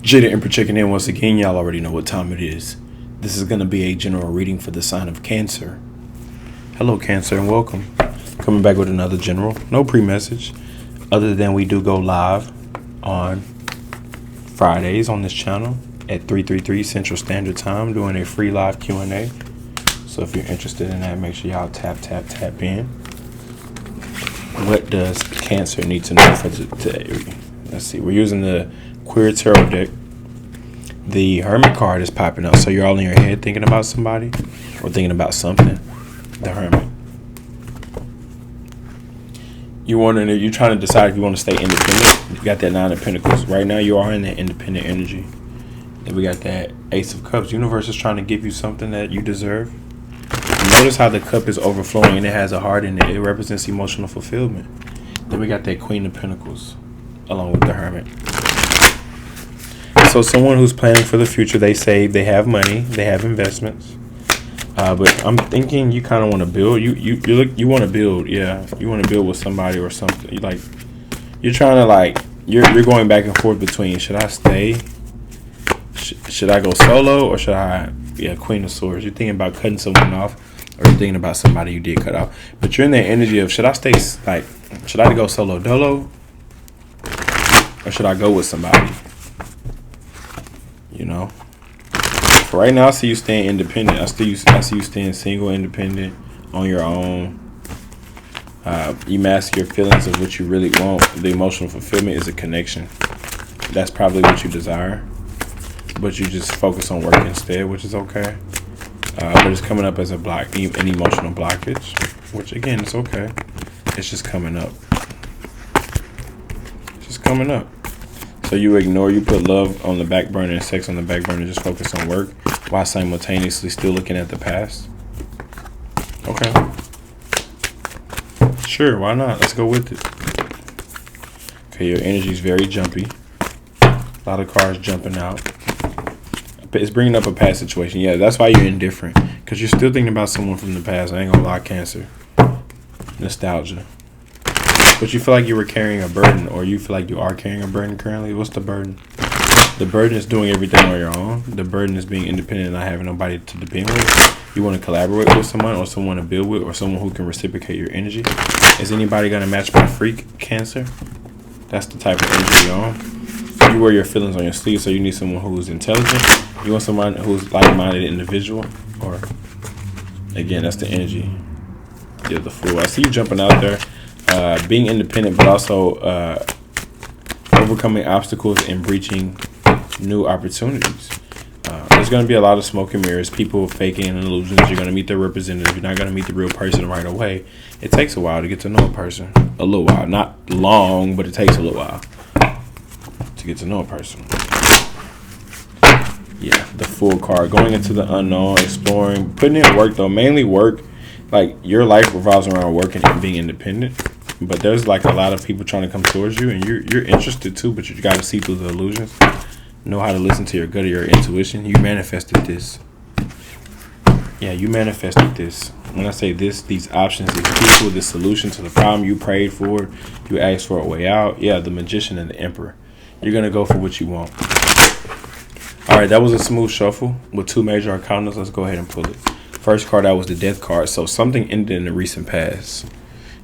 Jada Emperor checking in once again. Y'all already know what time it is. This is going to be a general reading for the sign of Cancer. Hello, Cancer, and welcome. Coming back with another general. No pre-message, other than we do go live on Fridays on this channel at 3:33 Central Standard Time, doing a free live Q&A. So if you're interested in that, make sure y'all tap in. What does Cancer need to know for today? Let's see. We're using the Queer Tarot deck. The Hermit card is popping up, so you're all in your head thinking about somebody or thinking about something. The Hermit. You're trying to decide if you want to stay independent. You got that Nine of Pentacles. Right now, you are in that independent energy. Then we got that Ace of Cups. Universe is trying to give you something that you deserve. Notice how the cup is overflowing and it has a heart in it. It represents emotional fulfillment. Then we got that Queen of Pentacles along with the Hermit. So someone who's planning for the future, they save, they have money, they have investments. But I'm thinking you kind of want to build. You want to build, yeah. You want to build with somebody or something. You're trying to you're going back and forth between should I stay, should I go solo, or should I? Yeah, Queen of Swords. You're thinking about cutting someone off, or you're thinking about somebody you did cut off. But you're in that energy of should I stay should I go solo dolo, or should I go with somebody? You know, for right now, I see you staying independent. I see you staying single, independent, on your own. You mask your feelings of what you really want. The emotional fulfillment is a connection. That's probably what you desire, but you just focus on work instead, which is okay. But it's coming up as an emotional blockage, which again, it's okay. It's just coming up. It's just coming up. So you put love on the back burner and sex on the back burner, just focus on work while simultaneously still looking at the past. Okay. Sure, why not? Let's go with it. Okay, your energy is very jumpy. A lot of cards jumping out. It's bringing up a past situation. Yeah, that's why you're indifferent, because you're still thinking about someone from the past. I ain't gonna lie, Cancer. Nostalgia. But you feel like you were carrying a burden, or you feel like you are carrying a burden currently. What's the burden? The burden is doing everything on your own. The burden is being independent and not having nobody to depend with. You want to collaborate with someone, or someone to build with, or someone who can reciprocate your energy. Is anybody going to match my freak, Cancer? That's the type of energy you're on. You wear your feelings on your sleeve, so you need someone who's intelligent. You want someone who's like-minded individual, or again, that's the energy. You're the Fool. I see you jumping out there. Being independent, but also overcoming obstacles and breaching new opportunities. There's going to be a lot of smoke and mirrors, people faking and illusions. You're going to meet their representative. You're not going to meet the real person right away. It takes a while to get to know a person. A little while. Not long, but it takes a little while to get to know a person. Yeah, the Fool card. Going into the unknown, exploring, putting in work, though. Mainly work. Like, your life revolves around working and being independent. But there's a lot of people trying to come towards you, and you're interested too, but you got to see through the illusions. Know how to listen to your gut or your intuition. You manifested this. Yeah, you manifested this. When I say this, these options, these people, this solution to the problem you prayed for, you asked for a way out. Yeah, the Magician and the Emperor. You're going to go for what you want. All right, that was a smooth shuffle with two major arcana. Let's go ahead and pull it. First card out was the Death card. So something ended in the recent past.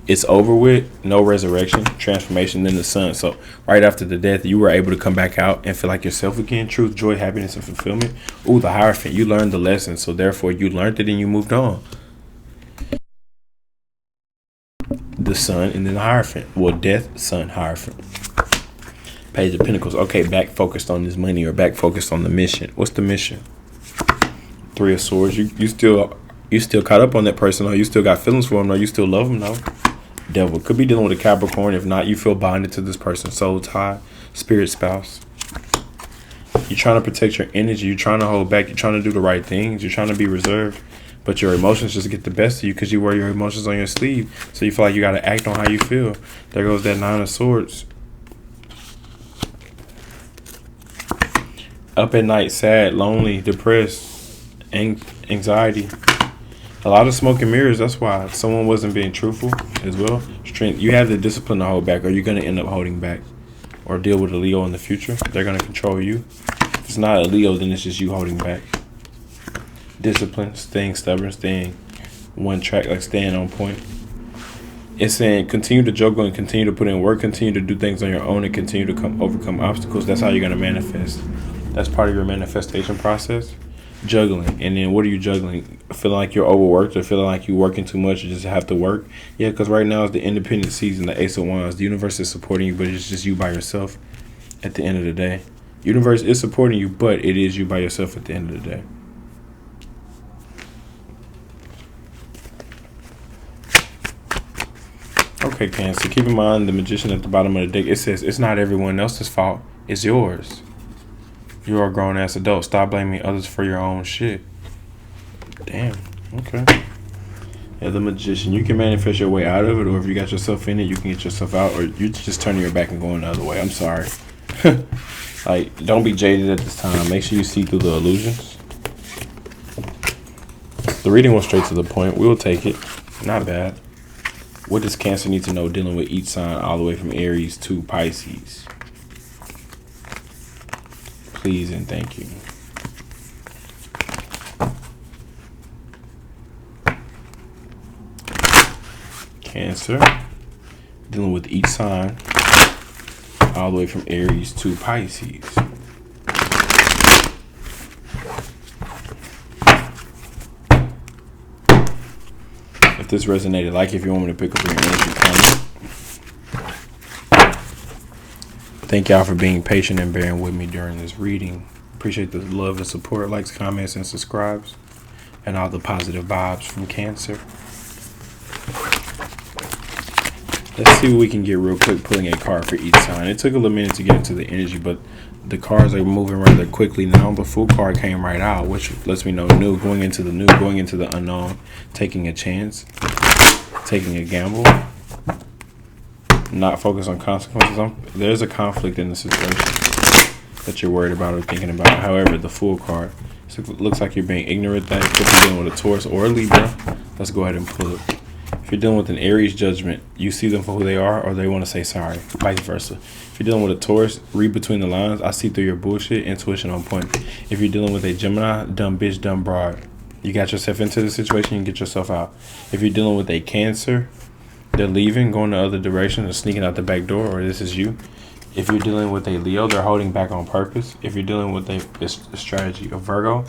It's over with. No resurrection, transformation, then the Sun. So right after the death, you were able to come back out and feel like yourself again. Truth, joy, happiness, and fulfillment. Ooh, the Hierophant. You learned the lesson. So therefore, you learned it and you moved on. The Sun and then the Hierophant. Well, Death, Sun, Hierophant. Page of Pentacles. Okay, back focused on this money, or back focused on the mission. What's the mission? Three of Swords. You still caught up on that person, or you still got feelings for them, or you still love them, though. Devil. Could be dealing with a Capricorn. If not, you feel bonded to this person. Soul tie, spirit spouse. You're trying to protect your energy. You're trying to hold back. You're trying to do the right things. You're trying to be reserved. But your emotions just get the best of you because you wear your emotions on your sleeve. So you feel like you got to act on how you feel. There goes that Nine of Swords. Up at night, sad, lonely, depressed, anxiety. A lot of smoke and mirrors. That's why someone wasn't being truthful as well. Strength. You have the discipline to hold back, or you're going to end up holding back. or deal with a Leo in the future. They're going to control you. If it's not a Leo, then it's just you holding back. Discipline, staying stubborn, staying one track, like staying on point. It's saying continue to juggle and continue to put in work, continue to do things on your own, and continue to overcome obstacles. That's how you're going to manifest. That's part of your manifestation process. Juggling. And then what are you juggling? Feeling like you're overworked or feeling like you're working too much, you just have to work? Yeah, because right now is the independent season, the Ace of Wands. The universe is supporting you, but it's just you by yourself at the end of the day. Universe is supporting you, but it is you by yourself at the end of the day. Okay, Cancer, keep in mind the Magician at the bottom of the deck. It says it's not everyone else's fault. It's yours. You are a grown-ass adult. Stop blaming others for your own shit. Damn. Okay. Yeah, the Magician. You can manifest your way out of it, or if you got yourself in it, you can get yourself out, or you just turning your back and going the other way. I'm sorry. Like, don't be jaded at this time. Make sure you see through the illusions. The reading was straight to the point. We'll take it. Not bad. What does Cancer need to know dealing with each sign all the way from Aries to Pisces? Please and thank you. Cancer, dealing with each sign all the way from Aries to Pisces. If this resonated, like if you want me to pick up your energy comment. Thank y'all for being patient and bearing with me during this reading. Appreciate the love and support, likes, comments, and subscribes, and all the positive vibes from Cancer. Let's see what we can get real quick, pulling a card for each sign. It took a little minute to get into the energy, but the cards are moving rather quickly now. The Fool card came right out, which lets me know new, going into the unknown, taking a chance, taking a gamble. Not focus on consequences. There's a conflict in the situation that you're worried about or thinking about. However, the Fool card, it looks like you're being ignorant. That could be dealing with a Taurus or a Libra. Let's go ahead and pull it. If you're dealing with an Aries judgment, you see them for who they are, or they want to say sorry. Vice versa. If you're dealing with a Taurus, read between the lines. I see through your bullshit. Intuition on point. If you're dealing with a Gemini, dumb bitch, dumb broad. You got yourself into the situation, you can get yourself out. If you're dealing with a Cancer, they're leaving, going the other direction, or sneaking out the back door, or this is you. If you're dealing with a Leo, they're holding back on purpose. If you're dealing with a strategy, a Virgo,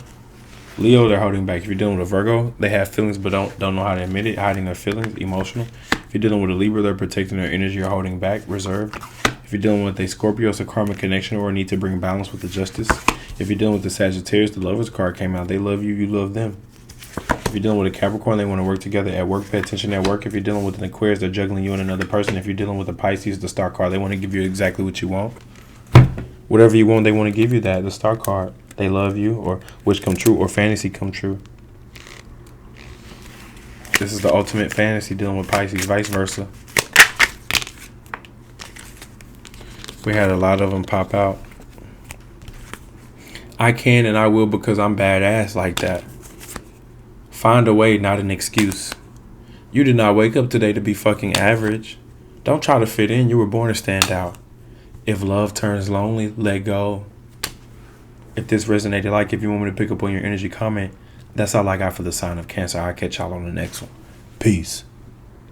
Leo, they're holding back. If you're dealing with a Virgo, they have feelings but don't know how to admit it, hiding their feelings, emotional. If you're dealing with a Libra, they're protecting their energy or holding back, reserved. If you're dealing with a Scorpio, it's a karmic connection or a need to bring balance with the Justice. If you're dealing with the Sagittarius, the Lovers card came out. They love you, you love them. If you're dealing with a Capricorn, they want to work together at work. Pay attention at work. If you're dealing with an Aquarius, they're juggling you and another person. If you're dealing with a Pisces, the Star card, they want to give you exactly what you want. Whatever you want, they want to give you that. The Star card, they love you, or wish come true, or fantasy come true. This is the ultimate fantasy dealing with Pisces, vice versa. We had a lot of them pop out. I can and I will because I'm badass like that. Find a way, not an excuse. You did not wake up today to be fucking average. Don't try to fit in. You were born to stand out. If love turns lonely, let go. If this resonated, like if you want me to pick up on your energy comment, that's all I got for the sign of Cancer. I'll catch y'all on the next one. Peace.